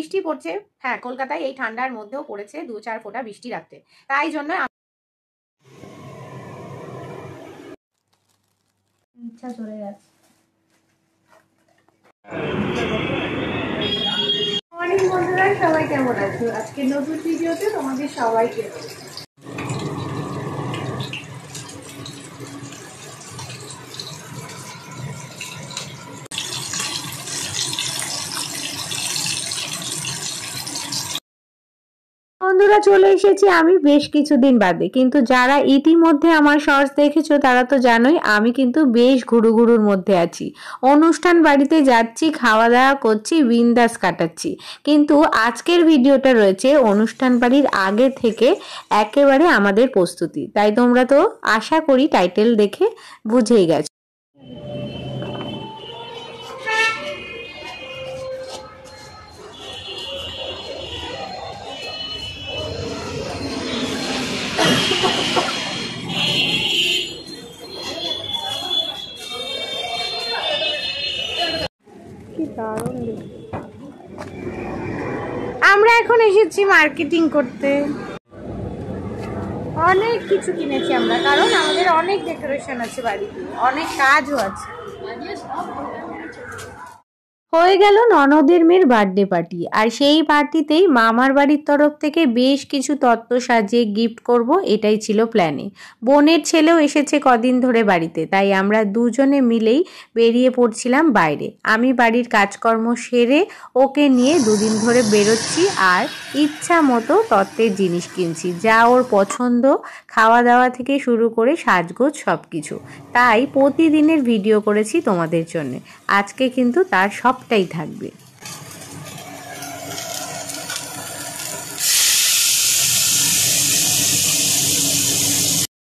বৃষ্টি পড়ছে। হ্যাঁ, কলকাতায় এই ঠান্ডার মধ্যেও পড়েছে 2-4 ফোঁটা বৃষ্টি রাতে। তাই জন্য ইচ্ছা চলে যাচ্ছে। মর্নিং বন্ধুরা, সবাই কেমন আছো? আজকে নতুন ভিডিওতে তোমাদের সবাইকে বন্ধুরা চলে এসেছি আমি বেশ কিছুদিন বাদে, কিন্তু যারা ইতিমধ্যে আমার শর্টস দেখেছো তারা তো জানোই আমি কিন্তু বেশ ঘুরুঘুরুর মধ্যে আছি। অনুষ্ঠান বাড়িতে যাচ্ছি, খাওয়া দাওয়া করছি, বিন্দাস কাটাচ্ছি। কিন্তু আজকের ভিডিওটা রয়েছে অনুষ্ঠান বাড়ির আগে থেকে একেবারে আমাদের প্রস্তুতি। তাই তোমরা তো আশা করি টাইটেল দেখে বুঝেই গেছো। আমরা এখন এসেছি মার্কেটিং করতে। অনেক কিছু কিনেছি আমরা, কারণ আমাদের অনেক ডেকোরেশন আছে বাড়িতে, অনেক কাজও আছে। হয়ে গেল ননদের মেয়ের বার্থডে পার্টি, আর সেই পার্টিতেই মামার বাড়ির তরফ থেকে বেশ কিছু তত্ত্ব সাজিয়ে গিফট করব, এটাই ছিল প্ল্যানে। বোনের ছেলেও এসেছে কদিন ধরে বাড়িতে, তাই আমরা দুজনে মিলেই বেরিয়ে পড়ছিলাম বাইরে। আমি বাড়ির কাজকর্ম সেরে ওকে নিয়ে দুদিন ধরে বেরোচ্ছি, আর ইচ্ছা মতো তত্ত্বের জিনিস কিনছি, যা ওর পছন্দ, খাওয়া দাওয়া থেকে শুরু করে সাজগোজ সব কিছু। তাই প্রতিদিনের ভিডিও করেছি তোমাদের জন্য, আজকে কিন্তু তার সবটাই থাকবে।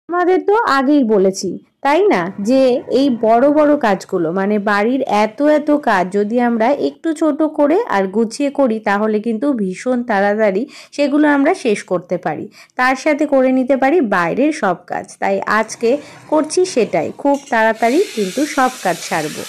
আমাদের তো আগেই বলেছি তাই না, যে এই বড় বড় কাজগুলো মানে বাড়ির এত এত কাজ যদি আমরা একটু ছোট করে আর গুছিয়ে করি তাহলে কিন্তু ভীষণ তাড়াতাড়ি সেগুলো আমরা শেষ করতে পারি, তার সাথে করে নিতে পারি বাইরের সব কাজ। তাই আজকে করছি সেটাই, খুব তাড়াতাড়ি কিন্তু সব কাজ সারবো।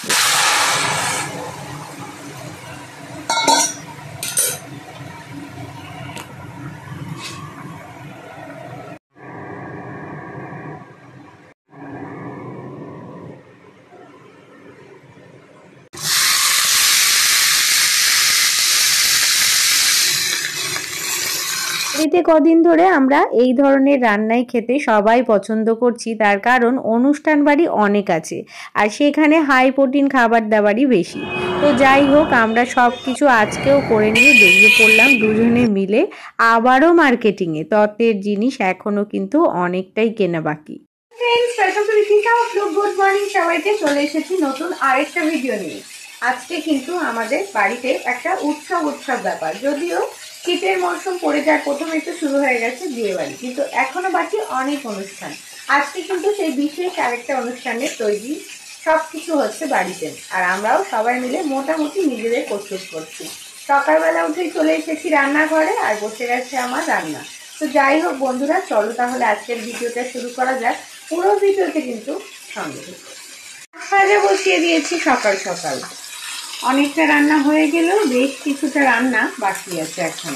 বাড়িতে কদিন ধরে আমরা এই ধরনের রান্নাই খেতে সবাই পছন্দ করছি, তার কারণ অনুষ্ঠান বাড়ি অনেক আছে আর সেখানে হাই প্রোটিন খাবার দাবারই বেশি। তো যাই হোক, আমরা সব কিছু আজকেও করে নিয়ে বেরিয়ে পড়লাম দুজনে মিলে আবারও মার্কেটিংয়ে। তত্ত্বের জিনিস এখনো কিন্তু অনেকটাই কেনা বাকি। গুড মর্নিং সবাইকে, চলে এসেছি নতুন আরেকটা ভিডিও নিয়ে। আজকে কিন্তু আমাদের বাড়িতে একটা উৎসব ব্যাপার, যদিও শীতের মরশুম পড়ে যায়, প্রথমে তো শুরু হয়ে গেছে বিয়ে বাড়ি, কিন্তু এখনো বাকি অনেক অনুষ্ঠান। আজকে কিন্তু সেই বিশেষ আরেকটা অনুষ্ঠানের তৈরি সবকিছু হচ্ছে বাড়িতে, আর আমরাও সবাই মিলে মোটামুটি নিজেদের প্রস্তুত করছি। সকালবেলা উঠেই চলে এসেছি রান্নাঘরে, আর বসে গেছে আমার রান্না। তো যাই হোক বন্ধুরা, চলো তাহলে আজকের ভিডিওটা শুরু করা যাক। পুরো ভিডিওতে কিন্তু সঙ্গে ভাজা বসিয়ে দিয়েছি সকাল সকাল। অনেকটা রান্না হয়ে গেলেও বেশ কিছুটা রান্না বাকি আছে এখন।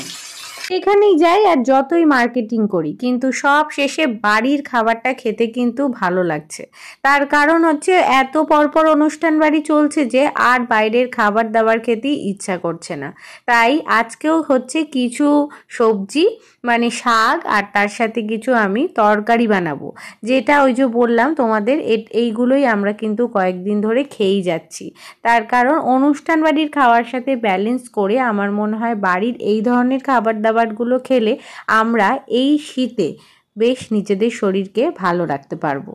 এখানেই যাই আর যতই মার্কেটিং করি, কিন্তু সব শেষে বাড়ির খাবারটা খেতে কিন্তু ভালো লাগছে। তার কারণ হচ্ছে এত পরপর অনুষ্ঠান বাড়ি চলছে যে আর বাইরের খাবার দাবার খেতেই ইচ্ছা করছে না। তাই আজকেও হচ্ছে কিছু সবজি মানে শাক, আর তার সাথে কিছু আমি তরকারি বানাবো, যেটা ওই যে বললাম তোমাদের এইগুলোই আমরা কিন্তু কয়েকদিন ধরে খেয়েই যাচ্ছি। তার কারণ অনুষ্ঠান বাড়ির খাওয়ার সাথে ব্যালেন্স করে আমার মনে হয় বাড়ির এই ধরনের খাবার দাবারগুলো খেলে আমরা এই শীতে বেশ নিজেদের শরীরকে ভালো রাখতে পারবো।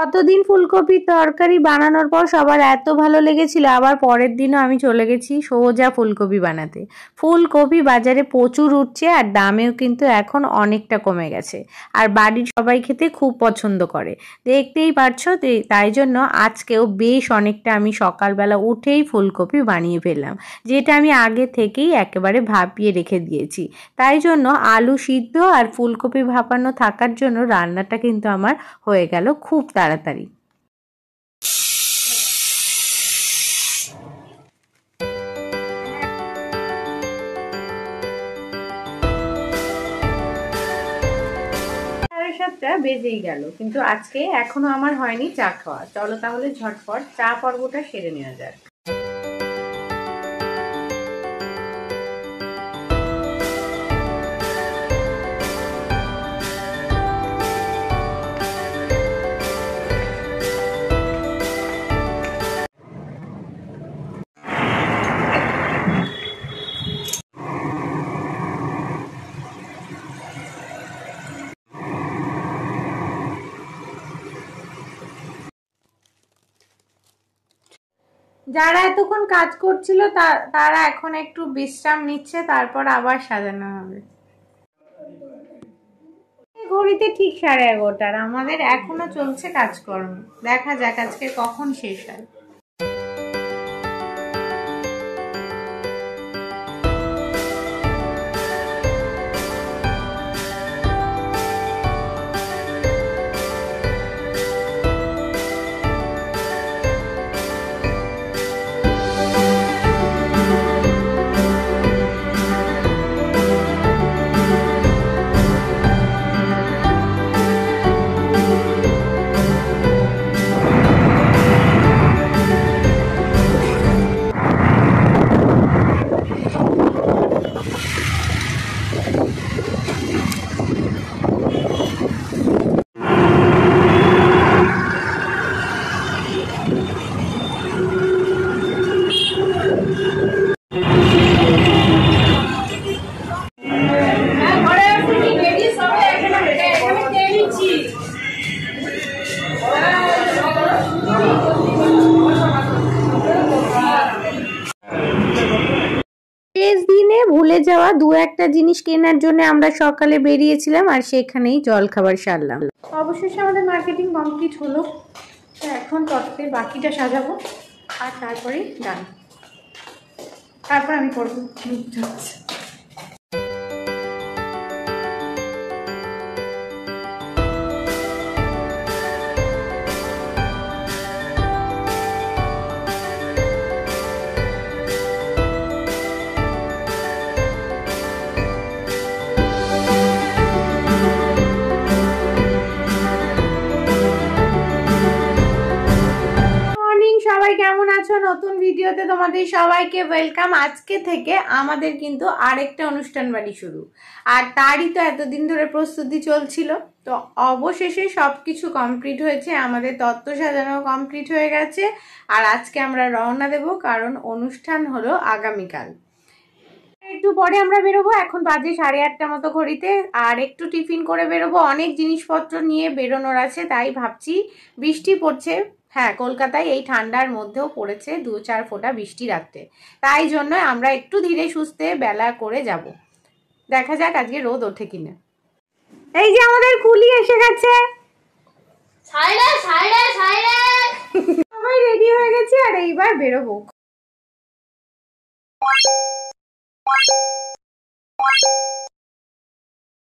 গতদিন ফুলকপির তরকারি বানানোর পর সবার এত ভালো লেগেছিল, আবার পরের দিনও আমি চলে গেছি সোজা ফুলকপি বানাতে। ফুলকপি বাজারে প্রচুর উঠছে আর দামেও কিন্তু এখন অনেকটা কমে গেছে, আর বাড়ির সবাই খেতে খুব পছন্দ করে, দেখতেই পারছো। তাই জন্য আজকেও বেশ অনেকটা আমি সকালবেলা উঠেই ফুলকপি বানিয়ে ফেললাম, যেটা আমি আগে থেকেই একেবারে ভাপিয়ে রেখে দিয়েছি। তাই জন্য আলু সিদ্ধ আর ফুলকপি ভাপানো থাকার জন্য রান্নাটা কিন্তু আমার হয়ে গেল খুব তাড়াতাড়ি। সাড়ে 7টা বেজেই গেল, কিন্তু আজকে এখনো আমার হয়নি চা খাওয়া। চলো তাহলে ঝটপট চা পর্বটা সেরে নেওয়া যাক। যারা এতক্ষণ কাজ করছিল তারা এখন একটু বিশ্রাম নিচ্ছে, তারপর আবার সাজানো হবে। ঘড়িতে ঠিক 11:30, আমাদের এখনো চলছে কাজকর্ম। দেখা যাক আজকে কখন শেষ হয়। শেষ দিনে ভুলে যাওয়া দু একটা জিনিস কেনার জন্য আমরা সকালে বেরিয়েছিলাম, আর সেখানেই জলখাবার সারলাম। অবশেষে আমাদের মার্কেটিং কমপ্লিট হলো। তো এখন তত্ত্বের বাকিটা সাজাবো, আর তারপরে ডান, তারপর আমি করবো। সবাই কেমন আছো? নতুন ভিডিওতে তোমাদের সবাইকে ওয়েলকাম। আজকে থেকে আমাদের কিন্তু আরেকটা অনুষ্ঠান বাড়ি শুরু, আর তারই তো এতদিন ধরে প্রস্তুতি চলছিল। তো অবশেষে সবকিছু কমপ্লিট হয়েছে, আমাদের তত্ত্ব সাজানো কমপ্লিট হয়ে গেছে, আর আজকে আমরা রওনা দেব, কারণ অনুষ্ঠান হলো আগামীকাল। একটু পরে আমরা বেরোবো, এখন বাজে 8:30 মতো ঘড়িতে, আর একটু টিফিন করে বেরোবো। অনেক জিনিসপত্র নিয়ে বেরোনোর আছে, তাই ভাবছি। বৃষ্টি পড়ছে, হ্যাঁ, কলকাতায় এই ঠান্ডার মধ্যেও পড়েছে 2-4 ফোঁটা বৃষ্টি রাত্রে, তাই জন্য আমরা একটু ধীরে সুস্থে বেলা করে যাব। দেখা যাক আজকে রোদ ওঠে কিনা। এই যে আমাদের কুলি এসে গেছে, সবাই রেডি হয়ে গেছে, আর এইবার বেরোবো।